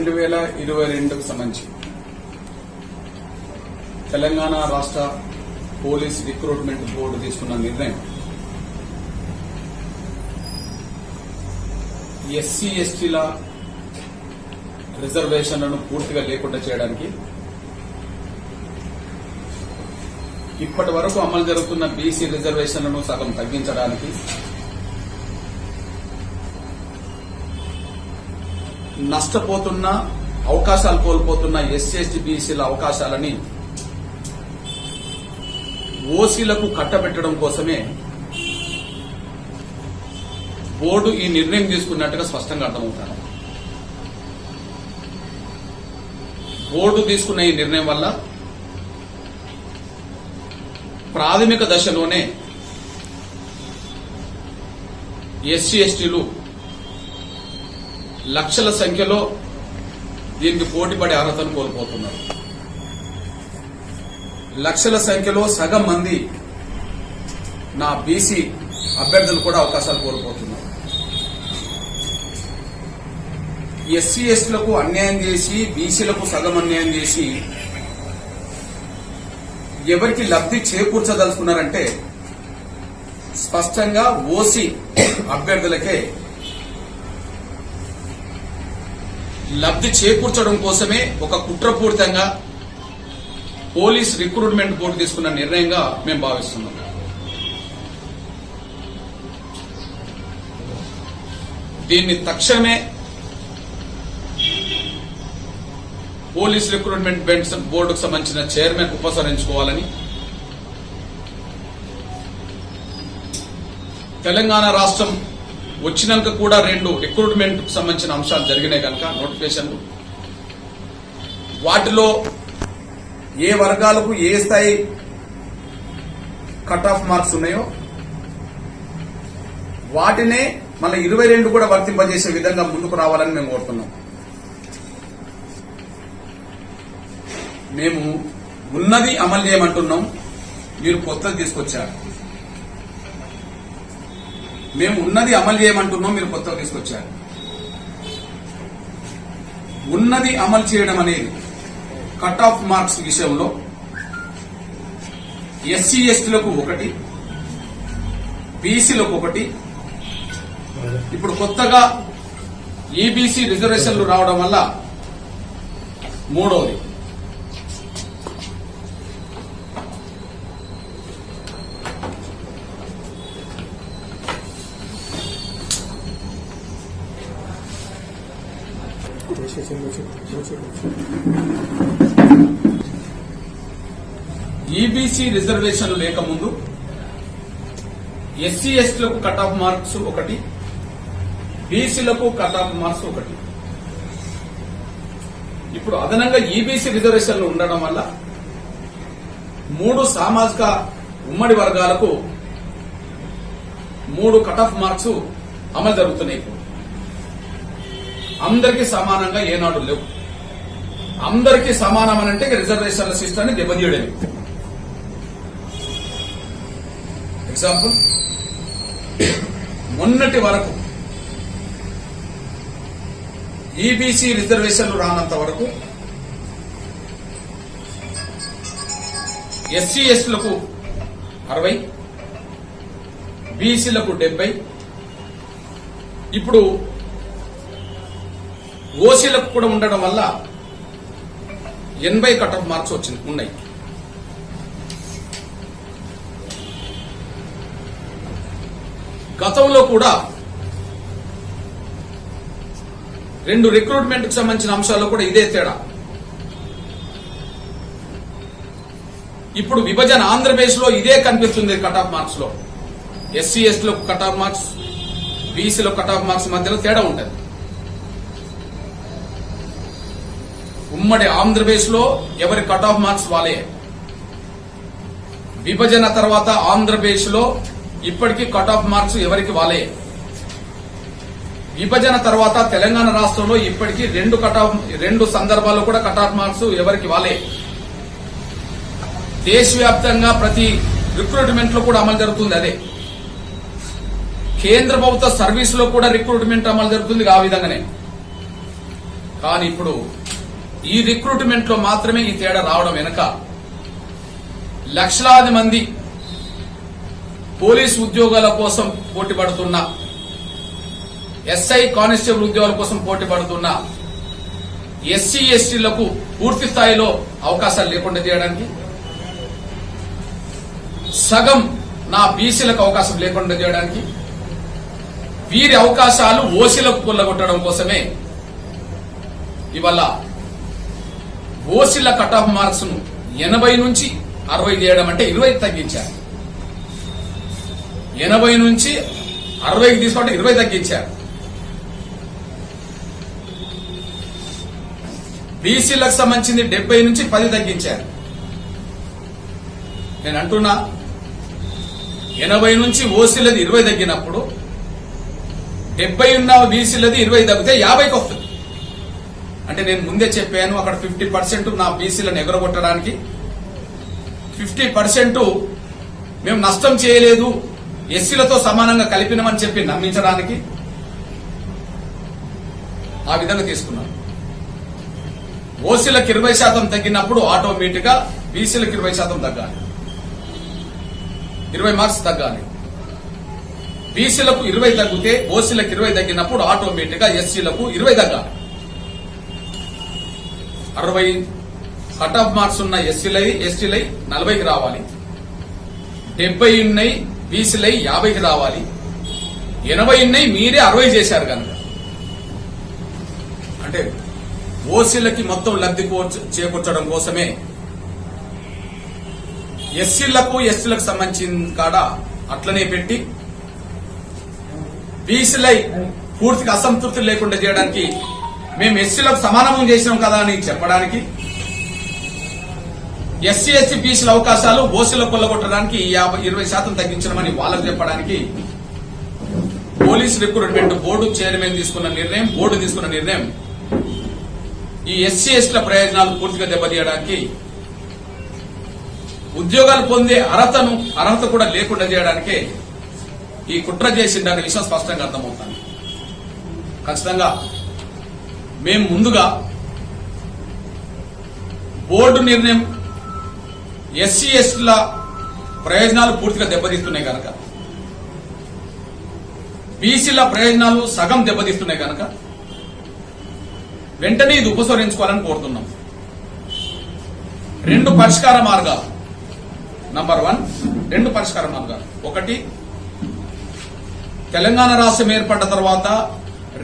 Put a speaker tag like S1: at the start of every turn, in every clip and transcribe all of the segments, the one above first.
S1: 2022కు సంబంధించి తెలంగాణ రాష్ట్ర police recruitment board తీసుకున్న నిర్ణయం ఎస్సీ ఎస్టీల రిజర్వేషన్లను పూర్తిగా లేకుండా చేయడానికి ఇప్పటి వరకు అమలు జరుగుతున్న బీసీ రిజర్వేషన్లను సగం తగ్గించడానికి నష్టపోతున్న అవకాశాలు కోల్పోతున్న ఎస్సీ ఎస్టీ బీసీల అవకాశాలని ఓసీలకు కట్టబెట్టడం కోసమే బోర్డు ఈ నిర్ణయం తీసుకున్నట్టుగా స్పష్టంగా అర్థమవుతారు. బోర్డు తీసుకున్న ఈ నిర్ణయం వల్ల ప్రాథమిక దశలోనే ఎస్సీ ఎస్టీలు లక్షల సంఖ్యలో దీనికి పోటీపడే అర్హతను కోల్పోతున్నారు. లక్షల సంఖ్యలో సగం మంది నా బీసీ అభ్యర్థులు కూడా అవకాశాలు కోల్పోతున్నారు. ఎస్సీ ఎస్టీలకు అన్యాయం చేసి బీసీలకు సగం అన్యాయం చేసి ఎవరికి లబ్ధి చేకూర్చదలుచుకున్నారంటే స్పష్టంగా ఓసీ అభ్యర్థులకే లబ్ధి చేకూర్చడం కోసమే ఒక కుట్రపూరితంగా పోలీస్ రిక్రూట్మెంట్ బోర్డు తీసుకున్న నిర్ణయంగా మేము భావిస్తున్నాం. దీన్ని తక్షణమే పోలీస్ రిక్రూట్మెంట్ బోర్డుకు సంబంధించిన చైర్మన్ ఉపసంహరించుకోవాలని, తెలంగాణ రాష్ట్రం వచ్చినాక కూడా 2 రిక్రూట్మెంట్ కు సంబంధించిన అంశాలు జరిగినాయి కనుక నోటిఫికేషన్లు, వాటిలో ఏ వర్గాలకు ఏ స్థాయి కట్ ఆఫ్ మార్క్స్ ఉన్నాయో వాటినే మళ్ళీ 22 కూడా వర్తింపజేసే విధంగా ముందుకు రావాలని మేము కోరుతున్నాం. మేము ఉన్నది అమలు చేయమంటున్నాం, మీరు కొత్తది తీసుకొచ్చారు. మేము ఉన్నది అమలు చేయమంటున్నాం, మీరు కొత్తగా తీసుకొచ్చారు. ఉన్నది అమలు చేయడం అనేది కట్ ఆఫ్ మార్క్స్ విషయంలో ఎస్సీ ఎస్టీలకు 1, బీసీలకు 1, ఇప్పుడు కొత్తగా ఈబీసీ రిజర్వేషన్లు రావడం వల్ల 3వది. ఈబీసీ రిజర్వేషన్లు లేకముందు ఎస్సీ ఎస్టీలకు కట్ ఆఫ్ మార్క్స్ 1, బీసీలకు కట్ ఆఫ్ మార్క్స్ 1. ఇప్పుడు అదనంగా ఈబీసీ రిజర్వేషన్లు ఉండడం వల్ల 3 సామాజిక ఉమ్మడి వర్గాలకు 3 కట్ ఆఫ్ మార్క్స్ అమలు జరుగుతున్నాయి. ఇప్పుడు అందరికీ సమానంగా ఏనాడు లేవు. అందరికీ సమానమనంటే రిజర్వేషన్ల సిస్టాన్ని దెబ్బతీయడమే. ఎగ్జాంపుల్, మొన్నటి వరకు ఈబీసీ రిజర్వేషన్లు రానంత వరకు ఎస్సీ ఎస్టీలకు 60, బీసీలకు 70, ఇప్పుడు ఓసీలకు కూడా ఉండడం వల్ల 80 కట్ ఆఫ్ మార్క్స్ ఉన్నాయి. గతంలో కూడా 2 రిక్రూట్మెంట్ కు సంబంధించిన అంశాల్లో కూడా ఇదే తేడా. ఇప్పుడు విభజన ఆంధ్రప్రదేశ్ లో ఇదే కనిపిస్తుంది. కట్ ఆఫ్ మార్క్స్ లో ఎస్సీ ఎస్టీలకు కట్ ఆఫ్ మార్క్స్, బీసీలో కట్ ఆఫ్ మార్క్స్ మధ్యలో తేడా ఉంటుంది. ఉమ్మడి ఆంధ్రప్రదేశ్ లో ఎవరి కట్ ఆఫ్ మార్క్స్ వాళ్ళే. విభజన తర్వాత ఆంధ్రప్రదేశ్ లో ఇప్పటికీ కట్ ఆఫ్ మార్క్స్ ఎవరికి వాళ్ళే. విభజన తర్వాత తెలంగాణ రాష్ట్రంలో ఇప్పటికీ 2 సందర్భాల్లో కూడా కట్ ఆఫ్ మార్క్స్ ఎవరికి వాళ్ళే. దేశవ్యాప్తంగా ప్రతి రిక్రూట్మెంట్ లో కూడా అమలు జరుగుతుంది అదే. కేంద్ర ప్రభుత్వ సర్వీస్ లో కూడా రిక్రూట్మెంట్ అమలు జరుగుతుంది ఆ విధంగానే. కానీ ఇప్పుడు ఈ రిక్రూట్మెంట్ లో మాత్రమే ఈ తేడా రావడం వెనుక లక్షలాది మంది పోలీస్ ఉద్యోగాల కోసం పోటీ పడుతున్న, ఎస్ఐ కానిస్టేబుల్ ఉద్యోగాల కోసం పోటీ పడుతున్న ఎస్సీ ఎస్టీలకు పూర్తి స్థాయిలో అవకాశాలు లేకుండా చేయడానికి, సగం నా బీసీలకు అవకాశం లేకుండా చేయడానికి, వీరి అవకాశాలు ఓసీలకు కొల్లగొట్టడం కోసమే ఇవాళ ఓసీల కట్ ఆఫ్ మార్క్స్ ను 80 నుంచి 60 చేయడం, అంటే 20 తగ్గించారు. 80 నుంచి 60కి తీసుకుంటే 20 తగ్గించారు. బీసీలకు సంబంధించింది 70 నుంచి 10 తగ్గించారు. నేను అంటున్నా 80 నుంచి ఓసీలది 20 తగ్గినప్పుడు 70 ఉన్న బీసీలది 20 తగ్గితే 50కి వస్తుంది. అంటే నేను ముందే చెప్పాను, అక్కడ 50% నా బీసీలను ఎగరగొట్టడానికి, 50% మేము నష్టం చేయలేదు, ఎస్సీలతో సమానంగా కలిపినామని చెప్పి నమ్మించడానికి ఆ విధంగా తీసుకున్నాను. ఓసీలకు 20% తగ్గినప్పుడు ఆటోమేటిక్ గా బీసీలకు 20% తగ్గాలి, 20 మార్క్స్ తగ్గాలి. బీసీలకు 20 తగ్గితే ఓసీలకు 20 తగ్గినప్పుడు ఆటోమేటిక్ గా ఎస్సీలకు 20 తగ్గాలి. 60 కట్ ఆఫ్ మార్క్స్ ఉన్న ఎస్టీలై 40కి రావాలి, 70 ఉన్నాయి బీసీలై 50కి రావాలి, 80 ఉన్నాయి మీరే 60 చేశారు కనుక. అంటే ఓసీలకి మొత్తం లబ్ధి చేకూర్చడం కోసమే ఎస్సీలకు ఎస్టీలకు సంబంధించిన కాడ అట్లనే పెట్టి బీసీలై పూర్తిగా అసంతృప్తి లేకుండా చేయడానికి, మేము ఎస్సీలకు సమానం చేసినాం కదా అని చెప్పడానికి, ఎస్సీ ఎస్టీ బీసీల అవకాశాలు ఓసీలకు కొల్లగొట్టడానికి 20% తగ్గించడమని వాళ్ళకు చెప్పడానికి పోలీస్ రిక్రూట్మెంట్ బోర్డు చైర్మన్ తీసుకున్న నిర్ణయం, బోర్డు తీసుకున్న నిర్ణయం ఈ ఎస్సీ ఎస్టీల ప్రయోజనాలు పూర్తిగా దెబ్బతీయడానికి, ఉద్యోగాలు పొందే అర్హత కూడా లేకుండా చేయడానికే ఈ కుట్ర చేసిందనే విషయం స్పష్టంగా అర్థమవుతుంది. ఖచ్చితంగా మేము ముందుగా బోర్డు నిర్ణయం ఎస్సీ ఎస్టీల ప్రయోజనాలు పూర్తిగా దెబ్బతీస్తున్నాయి కనుక, బీసీల ప్రయోజనాలు సగం దెబ్బతీస్తున్నాయి కనుక వెంటనే ఇది ఉపసంహరించుకోవాలని కోరుతున్నాం. 2 పరిష్కార మార్గాలు. నంబర్ 1, 2 పరిష్కార మార్గాలు. ఒకటి, తెలంగాణ రాష్ట్రం ఏర్పడ్డ తర్వాత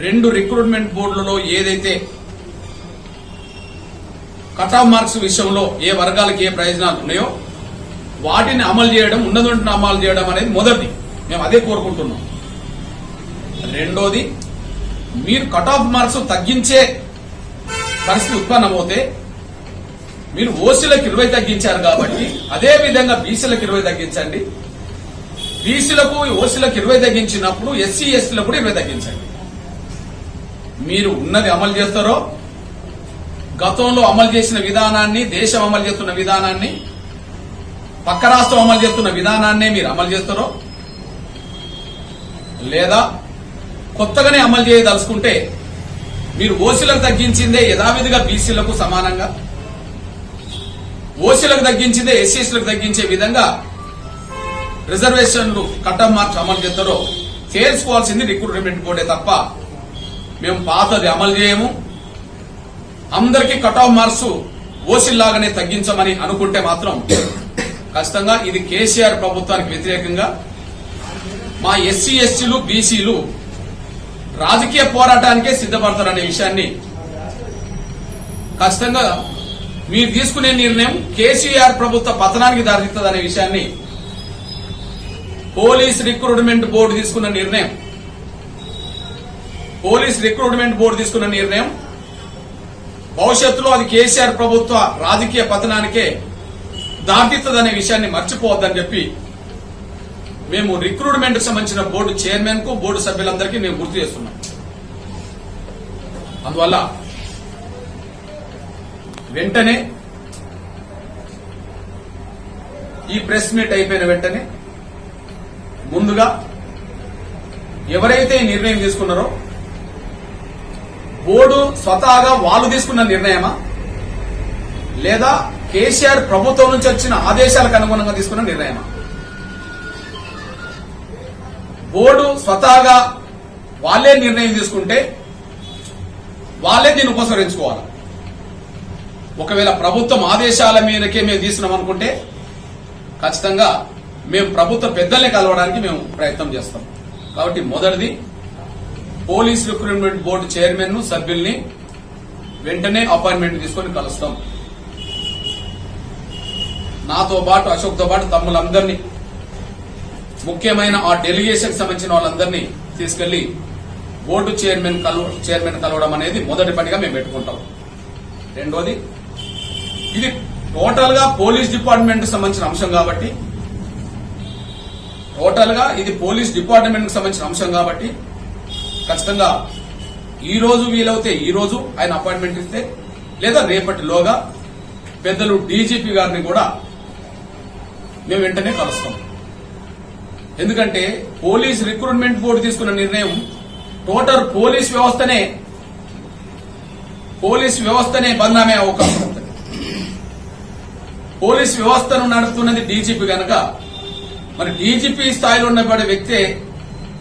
S1: 2 రిక్రూట్మెంట్ బోర్డులలో ఏదైతే కట్ ఆఫ్ మార్క్స్ విషయంలో ఏ వర్గాలకు ఏ ప్రయోజనాలు ఉన్నాయో వాటిని అమలు చేయడం, ఉన్నదంటున్న అమలు చేయడం అనేది మొదటిది. మేము అదే కోరుకుంటున్నాం. రెండోది, మీరు కట్ ఆఫ్ మార్క్స్ తగ్గించే పరిస్థితి ఉత్పన్నమవుతే, మీరు ఓసీలకు 20 తగ్గించారు కాబట్టి అదే విధంగా బీసీలకు 20 తగ్గించండి. బీసీలకు ఓసీలకు 20 తగ్గించినప్పుడు ఎస్సీ ఎస్టీలకు కూడా 20 తగ్గించండి. మీరు ఉన్నది అమలు చేస్తారో, గతంలో అమలు చేసిన విధానాన్ని, దేశం అమలు చేస్తున్న విధానాన్ని, పక్క రాష్ట్రం అమలు చేస్తున్న విధానాన్నే మీరు అమలు చేస్తారో, లేదా కొత్తగానే అమలు చేయదలుచుకుంటే మీరు ఓసీలకు తగ్గించిందే యథావిధిగా బీసీలకు సమానంగా, ఓసీలకు తగ్గించిందే ఎస్సీలకు తగ్గించే విధంగా రిజర్వేషన్లు కట్ ఆఫ్ మార్క్స్ అమలు చేస్తారో తేల్చుకోవాల్సింది రిక్రూట్మెంట్ బోర్డే తప్ప మేము పాతది అమలు చేయము. అందరికీ కట్ ఆఫ్ మార్క్స్ ఓసీలాగానే తగ్గించమని అనుకుంటే మాత్రం ఖచ్చితంగా ఇది కేసీఆర్ ప్రభుత్వానికి వ్యతిరేకంగా మా ఎస్సీ ఎస్టీలు బీసీలు రాజకీయ పోరాటానికే సిద్ధపడతారనే విషయాన్ని, ఖచ్చితంగా మీరు తీసుకునే నిర్ణయం కేసీఆర్ ప్రభుత్వ పతనానికి దారితీస్తుందనే విషయాన్ని పోలీస్ రిక్రూట్మెంట్ బోర్డు తీసుకున్న నిర్ణయం భవిష్యత్తులో అది కేసీఆర్ ప్రభుత్వ రాజకీయ పతనానికే దారితీస్తుందనే విషయాన్ని మర్చిపోవద్దని చెప్పి మేము రిక్రూట్మెంట్ కు సంబంధించిన బోర్డు చైర్మన్ కు, బోర్డు సభ్యులందరికీ మేము గుర్తు చేస్తున్నాం. అందువల్ల వెంటనే ఈ ప్రెస్ మీట్ అయిపోయిన వెంటనే ముందుగా ఎవరైతే ఈ నిర్ణయం తీసుకున్నారో బోర్డు స్వతహాగా వాళ్ళు తీసుకున్న నిర్ణయమా లేదా కేసీఆర్ ప్రభుత్వం నుంచి వచ్చిన ఆదేశాలకు అనుగుణంగా తీసుకున్న నిర్ణయమా? బోర్డు స్వతహాగా వాళ్ళే నిర్ణయం తీసుకుంటే వాళ్ళే దీన్ని ఉపసంహరించుకోవాలి. ఒకవేళ ప్రభుత్వం ఆదేశాల మీదకే మేము తీసుకున్నాం అనుకుంటే ఖచ్చితంగా మేము ప్రభుత్వ పెద్దల్ని కలవడానికి మేము ప్రయత్నం చేస్తాం. కాబట్టి మొదటిది పోలీస్ రిక్రూట్మెంట్ బోర్డు చైర్మన్ సభ్యుల్ని వెంటనే అపాయింట్మెంట్ తీసుకొని కలుస్తాం. నాతో పాటు అశోక్తో పాటు తమ్ములందరినీ, ముఖ్యమైన ఆ డెలిగేషన్ సంబంధించిన వాళ్ళందరినీ తీసుకెళ్లి బోర్డు చైర్మన్ కలవడం అనేది మొదటి పనిగా మేము పెట్టుకుంటాం. రెండోది, ఇది టోటల్ గా పోలీస్ డిపార్ట్మెంట్ సంబంధించిన అంశం కాబట్టి ఖచ్చితంగా ఈ రోజు వీలవుతే ఈ రోజు ఆయన అపాయింట్మెంట్ ఇస్తే, లేదా రేపటిలోగా పెద్దలు డీజీపీ గారిని కూడా మేము వెంటనే కలుస్తాం. ఎందుకంటే పోలీస్ రిక్రూట్మెంట్ బోర్డు తీసుకున్న నిర్ణయం టోటల్ పోలీస్ వ్యవస్థనే బదనామే అవకాశం ఉంటుంది. పోలీస్ వ్యవస్థను నడుపుతున్నది డీజీపీ గనక, మరి డీజీపీ స్థాయిలో ఉన్నబడే వ్యక్తే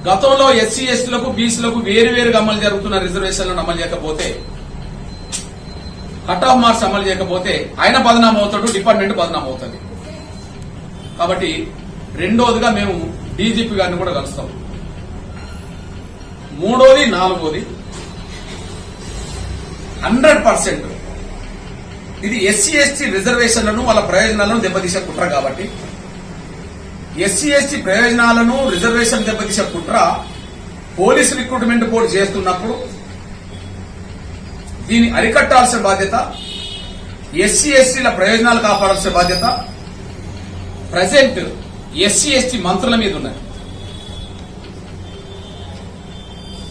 S1: గతంలో ఎస్సీ ఎస్టీలకు బీసీలకు వేరువేరుగా అమలు జరుగుతున్న రిజర్వేషన్లను అమలు చేయకపోతే, కట్ ఆఫ్ మార్క్స్ అమలు చేయకపోతే ఆయన బదనాం అవుతాడు, డిపార్ట్మెంట్ బదనాం అవుతుంది. కాబట్టి రెండోదిగా మేము డీజీపీ గారిని కూడా కలుస్తాం. మూడోది, నాలుగోది 100% ఇది ఎస్సీ ఎస్టీ రిజర్వేషన్లను వాళ్ళ ప్రయోజనాలను దెబ్బతీసే కుట్ర కాబట్టి, ఎస్సీ ఎస్టీ ప్రయోజనాలను రిజర్వేషన్ దెబ్బతీసే కుట్ర పోలీస్ రిక్రూట్మెంట్ బోర్డు చేస్తున్నప్పుడు దీన్ని అరికట్టాల్సిన బాధ్యత, ఎస్సీ ఎస్టీల ప్రయోజనాలు కాపాడాల్సిన బాధ్యత ప్రజెంట్ ఎస్సీ ఎస్టీ మంత్రుల మీద ఉన్నది.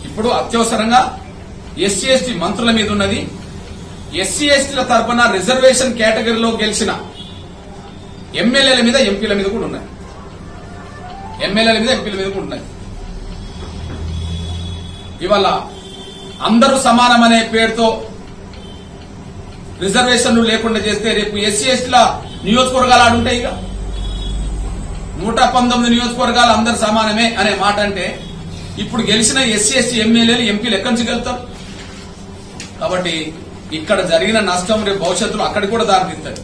S1: ఇప్పుడు అత్యవసరంగా ఎస్సీ ఎస్టీ మంత్రుల మీద ఉన్నది. ఎస్సీ ఎస్టీల తరపున రిజర్వేషన్ కేటగిరీలో గెలిచిన ఎమ్మెల్యేల మీద, ఎంపీల మీద కూడా ఉన్నాయి. ఇవాళ అందరూ సమానమనే పేరుతో రిజర్వేషన్లు లేకుండా చేస్తే రేపు ఎస్సీ ఎస్టీల నియోజకవర్గాలు ఆడుంటాయి. ఇక 119 నియోజకవర్గాలు అందరు సమానమే అనే మాట అంటే ఇప్పుడు గెలిచిన ఎస్సీ ఎస్టీ ఎమ్మెల్యేలు, ఎంపీలు ఎక్కడి నుంచి గెలుతారు? కాబట్టి ఇక్కడ జరిగిన నష్టం రేపు భవిష్యత్తులో అక్కడికి కూడా దారితీస్తుంది.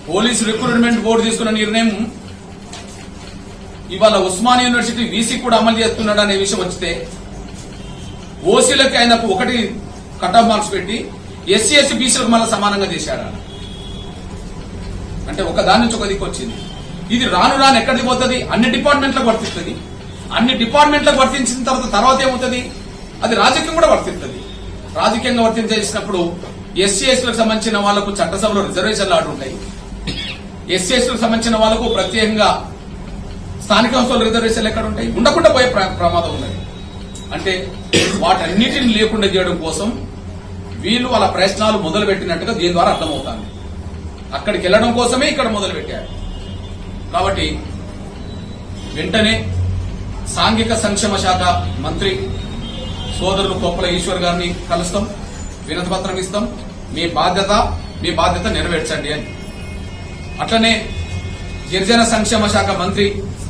S1: పోలీస్ రిక్రూట్మెంట్ బోర్డు తీసుకున్న నిర్ణయం ఇవాళ ఉస్మానియా యూనివర్సిటీ వీసీ కూడా అమలు చేస్తున్నాడు అనే విషయం వచ్చితే, ఓసీలకి ఆయనకు 1 కట్ ఆఫ్ మార్క్స్ పెట్టి ఎస్సీ ఎస్టీ బీసీలకు మళ్ళీ సమానంగా చేశాడు. అంటే ఒక దాని నుంచి ఒక దిక్కు వచ్చింది. ఇది రాను రాను ఎక్కడికి పోతుంది? అన్ని డిపార్ట్మెంట్లకు వర్తిస్తుంది. అన్ని డిపార్ట్మెంట్లకు వర్తించిన తర్వాత ఏమవుతుంది? అది రాజకీయం కూడా వర్తిస్తుంది. రాజకీయంగా వర్తించేసినప్పుడు ఎస్సీ ఎస్టీలకు సంబంధించిన వాళ్లకు చట్టసభలో రిజర్వేషన్లు ఆడుంటాయి. ఎస్సీ ఎస్టీలకు సంబంధించిన వాళ్లకు ప్రత్యేకంగా స్థానిక సంస్థల రిజర్వేషన్లు ఎక్కడ ఉంటాయి? ఉండకుండా పోయే ప్రమాదం ఉన్నది. అంటే వాటన్నిటిని లేకుండా చేయడం కోసం వీళ్ళు వాళ్ళ ప్రయత్నాలు మొదలు పెట్టినట్టుగా దీని ద్వారా అర్థమవుతుంది. అక్కడికి వెళ్లడం కోసమే ఇక్కడ మొదలు పెట్టారు. కాబట్టి వెంటనే సాంఘిక సంక్షేమ శాఖ మంత్రి సోదరులు కొప్పల ఈశ్వర్ గారిని కలుస్తాం, వినతి పత్రం ఇస్తాం. మీ బాధ్యత నెరవేర్చండి అని. అట్లనే గిరిజన సంక్షేమ శాఖ మంత్రి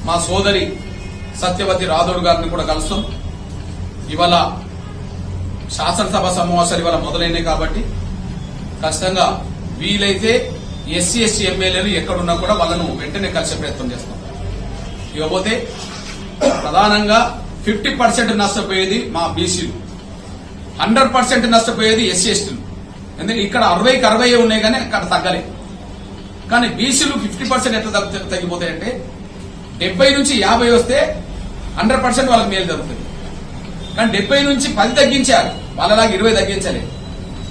S1: మా సోదరి సత్యవతి రాథోడ్ గారిని కూడా కలుస్తాం. ఇవాళ శాసనసభ సమావేశాలు ఇవాళ మొదలైనాయి కాబట్టి ఖచ్చితంగా వీలైతే ఎస్సీ ఎస్టీ ఎమ్మెల్యేలు ఎక్కడున్నా కూడా వాళ్ళను వెంటనే కలిసే ప్రయత్నం చేస్తాం. ఇకపోతే ప్రధానంగా 50% నష్టపోయేది మా బీసీలు, 100% నష్టపోయేది ఎస్సీ ఎస్టీలు. ఎందుకంటే ఇక్కడ 60కి 60 ఉన్నాయి కానీ అక్కడ తగ్గలే. కానీ బీసీలు 50% ఎట్లా తగ్గిపోతాయంటే 70 నుంచి 50 వస్తే 100% వాళ్ళకి మేలు జరుగుతుంది. కానీ 70 నుంచి 10 తగ్గించారు, వాళ్ళలాగా 20 తగ్గించలేదు.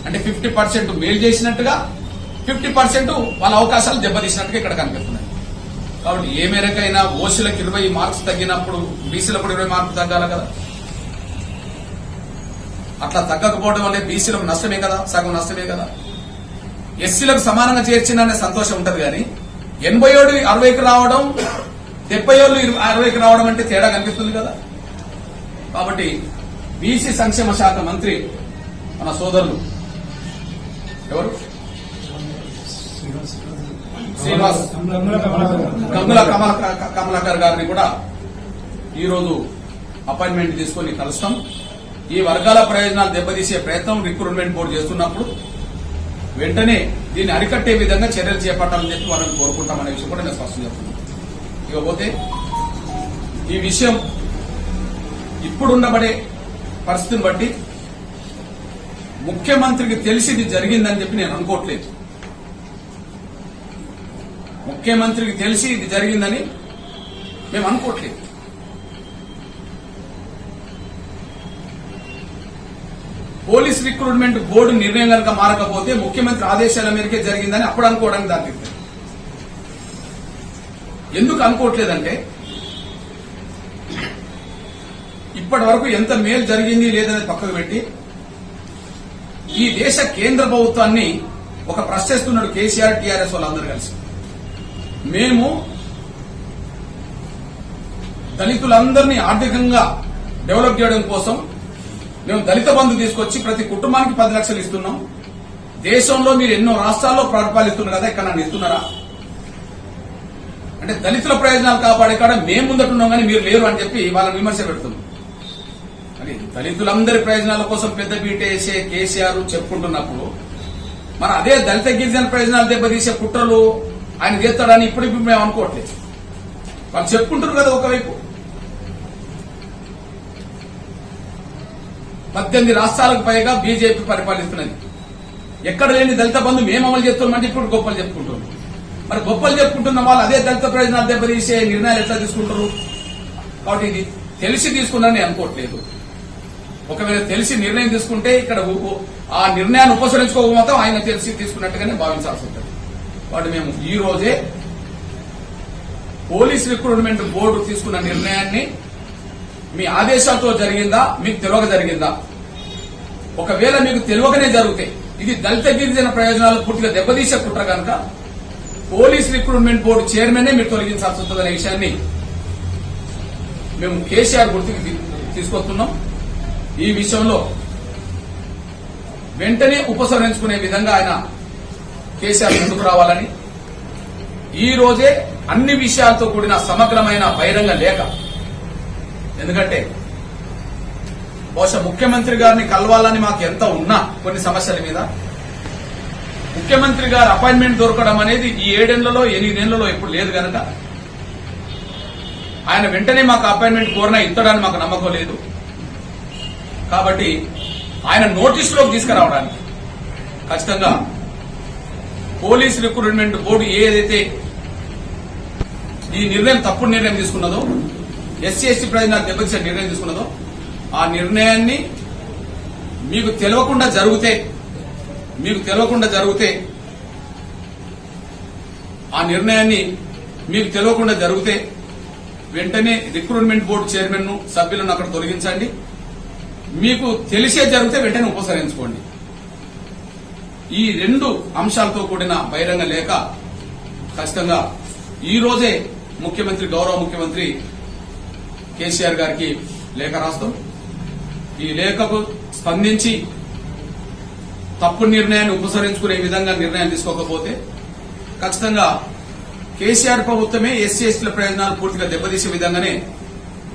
S1: అంటే 50% మేలు చేసినట్టుగా 50% వాళ్ళ అవకాశాలు దెబ్బతీసినట్టుగా ఇక్కడ కనిపిస్తున్నాయి. కాబట్టి ఏ మేరకైనా ఓసీలకు 20 మార్క్స్ తగ్గినప్పుడు బీసీలకు 20 మార్కులు తగ్గాలి కదా. అట్లా తగ్గకపోవడం వల్లే బీసీలకు నష్టమే కదా, సగం నష్టమే కదా. ఎస్సీలకు సమానంగా చేర్చిందనే సంతోషం ఉంటది కానీ 87 60కి రావడం, 70 60కి రావడం అంటే తేడా కనిపిస్తుంది కదా. కాబట్టి బీసీ సంక్షేమ శాఖ మంత్రి మన సోదరులు ఎవరు శ్రీనివాస్ గంగుల కమలాకర్ గారిని కూడా ఈరోజు అపాయింట్మెంట్ తీసుకొని కలుస్తాం. ఈ వర్గాల ప్రయోజనాలు దెబ్బతీసే ప్రయత్నం రిక్రూట్మెంట్ బోర్డు చేస్తున్నప్పుడు వెంటనే దీన్ని అరికట్టే విధంగా చర్యలు చేపట్టాలని చెప్పి వాళ్ళని కోరుకుంటామనే విషయం కూడా నేను స్పష్టం చేస్తున్నాను. ఇకపోతే ఈ విషయం ఇప్పుడుండబడే పరిస్థితిని బట్టి ముఖ్యమంత్రికి తెలిసి ఇది జరిగిందని చెప్పి నేను అనుకోవట్లేదు. ముఖ్యమంత్రికి తెలిసి ఇది జరిగిందని మేము అనుకోవట్లేదు. పోలీస్ రిక్రూట్మెంట్ బోర్డు నిర్ణయం కనుక మారకపోతే ముఖ్యమంత్రి ఆదేశాల మేరకే జరిగిందని అప్పుడు అనుకోవడానికి దారితీస్తుంది. ఎందుకు అనుకోవట్లేదంటే ఇప్పటి వరకు ఎంత మేలు జరిగింది లేదనేది పక్కకు పెట్టి ఈ దేశ కేంద్ర ప్రభుత్వాన్ని ఒక ప్రశ్నిస్తున్నాడు కేసీఆర్ టీఆర్ఎస్ వాళ్ళందరూ కలిసి. మేము దళితులందరినీ ఆర్థికంగా డెవలప్ చేయడం కోసం మేము దళిత బంధు తీసుకొచ్చి ప్రతి కుటుంబానికి 10 లక్షలు ఇస్తున్నాం. దేశంలో మీరు ఎన్నో రాష్ట్రాల్లో పరిపాలిస్తున్నారు కదా, ఇక్కడ నన్ను ఇస్తున్నారా అంటే దళితుల ప్రయోజనాలు కాపాడే కాడ మేము ముందటున్నాం కానీ మీరు లేరు అని చెప్పి వాళ్ళని విమర్శ పెడుతున్నాం. అని దళితులందరి ప్రయోజనాల కోసం పెద్దపీట వేసే కేసీఆర్ చెప్పుకుంటున్నప్పుడు మన అదే దళిత గిరిజన ప్రయోజనాలు దెబ్బతీసే కుట్రలు ఆయన చేస్తాడని ఇప్పుడు మేము అనుకోవట్లేదు. వాళ్ళు చెప్పుకుంటారు కదా. ఒకవైపు 18 రాష్ట్రాలకు పైగా బీజేపీ పరిపాలిస్తున్నది. ఎక్కడ లేని దళిత బంధు మేము అమలు చేస్తున్నామంటే ఇప్పుడు గొప్పలు చెప్పుకుంటున్నాం. మరి గొప్పలు చెప్పుకుంటున్న వాళ్ళు అదే దళిత ప్రయోజనాలు దెబ్బతీసే నిర్ణయాలు ఎట్లా తీసుకుంటారు? కాబట్టి ఇది తెలిసి తీసుకున్నారని అనుకోవట్లేదు. ఒకవేళ తెలిసి నిర్ణయం తీసుకుంటే ఇక్కడ ఆ నిర్ణయాన్ని ఉపసరించుకోకపోతే ఆయన తెలిసి తీసుకున్నట్టుగానే భావించాల్సి ఉంటుంది. కాబట్టి మేము ఈ రోజే పోలీస్ రిక్రూట్మెంట్ బోర్డు తీసుకున్న నిర్ణయాన్ని మీ ఆదేశాలతో జరిగిందా, మీకు తెలియక జరిగిందా? ఒకవేళ మీకు తెలియకనే జరిగితే ఇది దళిత గిరిజన ప్రయోజనాలు పూర్తిగా దెబ్బతీసే కుట్ర కనుక పోలీస్ రిక్రూట్మెంట్ బోర్డు చైర్మన్ మీరు తొలగించాల్సి ఉంటుందనే విషయాన్ని మేము కేసీఆర్ గుర్తుకి తీసుకొస్తున్నాం. ఈ విషయంలో వెంటనే ఉపసంహరించుకునే విధంగా ఆయన కేసీఆర్ ముందుకు రావాలని ఈ రోజే అన్ని విషయాలతో కూడిన సమగ్రమైన బహిరంగ లేఖ, ఎందుకంటే బహుశా ముఖ్యమంత్రి గారిని కలవాలని మాకు ఎంత ఉన్నా కొన్ని సమస్యల మీద ముఖ్యమంత్రి గారి అపాయింట్మెంట్ దొరకడం అనేది ఈ 7 ఏళ్లలో 8 ఏళ్లలో ఎప్పుడు లేదు కనుక ఆయన వెంటనే మాకు అపాయింట్మెంట్ కోరినా ఇస్తాడని మాకు నమ్మకం లేదు. కాబట్టి ఆయన నోటీసులోకి తీసుకురావడానికి ఖచ్చితంగా పోలీస్ రిక్రూట్మెంట్ బోర్డు ఏదైతే ఈ నిర్ణయం తప్పుడు నిర్ణయం తీసుకున్నదో, ఎస్సీ ఎస్టీ ప్రయోజనాలు దెబ్బతీసే నిర్ణయం తీసుకున్నదో ఆ నిర్ణయాన్ని మీకు తెలియకుండా జరిగితే వెంటనే రిక్రూట్మెంట్ బోర్డు చైర్మన్ ను సభ్యులను అక్కడ తొలగించండి. మీకు తెలిసే జరిగితే వెంటనే ఉపసంహరించుకోండి. ఈ 2 అంశాలతో కూడిన బహిరంగ లేఖ ఖచ్చితంగా ఈ రోజే గౌరవ ముఖ్యమంత్రి కేసీఆర్ గారికి లేఖ రాస్తాం. ఈ లేఖకు స్పందించి తప్పు నిర్ణయాన్ని ఉపసంహరించుకునే విధంగా నిర్ణయం తీసుకోకపోతే ఖచ్చితంగా కేసీఆర్ ప్రభుత్వమే ఎస్సీ ఎస్టీల ప్రయోజనాలు పూర్తిగా దెబ్బతీసే విధంగానే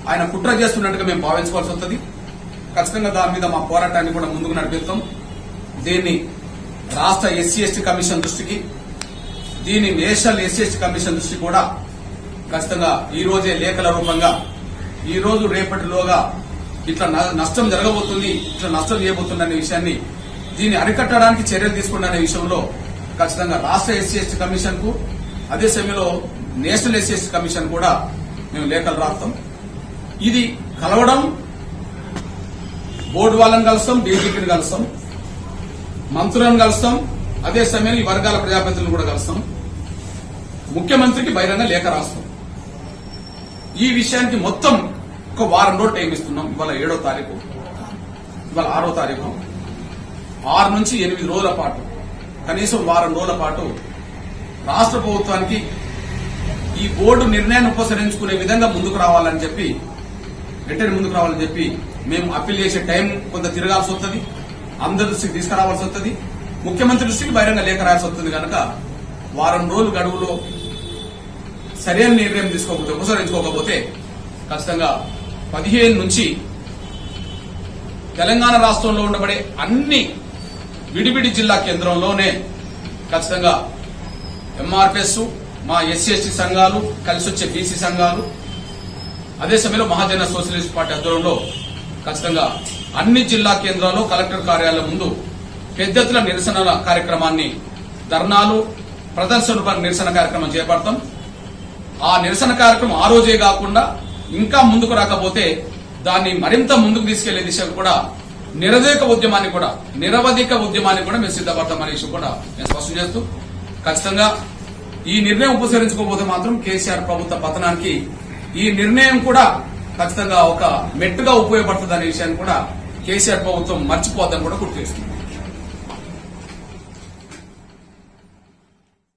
S1: ఆయన కుట్ర చేస్తున్నట్టుగా మేము భావించుకోవాల్సి వస్తుంది. ఖచ్చితంగా దాని మీద మా పోరాటాన్ని కూడా ముందుకు నడిపిస్తాం. దీన్ని రాష్ట్ర ఎస్సీ ఎస్టీ కమిషన్ దృష్టికి, దీన్ని నేషనల్ ఎస్సీ ఎస్టీ కమిషన్ దృష్టికి కూడా ఖచ్చితంగా ఈ రోజే లేఖల రూపంగా ఈ రోజు రేపటిలోగా ఇట్లా నష్టం జరగబోతుంది, ఇట్లా నష్టం చేయబోతుంది అనే విషయాన్ని దీన్ని అరికట్టడానికి చర్యలు తీసుకున్న విషయంలో ఖచ్చితంగా రాష్ట్ర ఎస్సీ ఎస్టీ కమిషన్ కు అదే సమయంలో నేషనల్ ఎస్సీ ఎస్టీ కమిషన్ కూడా మేము లేఖలు రాస్తాం. ఇది కలవడం బోర్డు వాళ్ళని కలుస్తాం, డీజీపీని కలుస్తాం, మంత్రులను కలుస్తాం, అదే సమయంలో ఈ వర్గాల ప్రజాప్రతినిధులను కూడా కలుస్తాం, ముఖ్యమంత్రికి బహిరంగ లేఖ రాస్తాం. ఈ విషయానికి మొత్తం ఒక వారం రోజులు టైం ఇస్తున్నాం. ఇవాళ 7వ తారీఖు, ఇవాళ 6వ తారీఖు. 6 నుంచి 8 రోజుల పాటు, కనీసం వారం రోజుల పాటు రాష్ట్ర ప్రభుత్వానికి ఈ బోర్డు నిర్ణయాన్ని ఉపసంహరించుకునే విధంగా వెంటనే ముందుకు రావాలని చెప్పి మేము అప్పీల్ చేసే టైం కొంత తిరగాల్సి వస్తుంది, అందరి దృష్టికి తీసుకురావాల్సి వస్తుంది, ముఖ్యమంత్రి దృష్టికి బహిరంగ లేఖ రాయాల్సి వస్తుంది. కనుక వారం రోజుల గడువులో సరైన నిర్ణయం తీసుకోకపోతే, ఉపసంహరించుకోకపోతే ఖచ్చితంగా 15 నుంచి తెలంగాణ రాష్ట్రంలో ఉండబడే అన్ని విడివిడి జిల్లా కేంద్రంలోనే ఖచ్చితంగా ఎంఆర్పిఎస్, మా ఎస్సీ ఎస్టీ సంఘాలు, కలిసి వచ్చే బీసీ సంఘాలు, అదే సమయంలో మహాజన సోషలిస్ట్ పార్టీ ఆధ్వర్యంలో ఖచ్చితంగా అన్ని జిల్లా కేంద్రాల్లో కలెక్టర్ కార్యాలయం ముందు పెద్ద ఎత్తున నిరసన కార్యక్రమాన్ని, ధర్నాలు, ప్రదర్శన నిరసన కార్యక్రమం చేపడతాం. ఆ నిరసన కార్యక్రమం ఆ రోజే కాకుండా ఇంకా ముందుకు రాకపోతే దాన్ని మరింత ముందుకు తీసుకెళ్లే దిశగా కూడా నిరవధిక ఉద్యమాన్ని కూడా మేము సిద్ధపడతామనే విషయం కూడా నేను స్పష్టం చేస్తూ, ఖచ్చితంగా ఈ నిర్ణయం ఉపసంహరించుకోకపోతే మాత్రం కేసీఆర్ ప్రభుత్వ పతనానికి ఈ నిర్ణయం కూడా ఖచ్చితంగా ఒక మెట్టుగా ఉపయోగపడుతుంది అనే విషయాన్ని కూడా కేసీఆర్ ప్రభుత్వం మర్చిపోద్దని కూడా గుర్తు చేస్తుంది.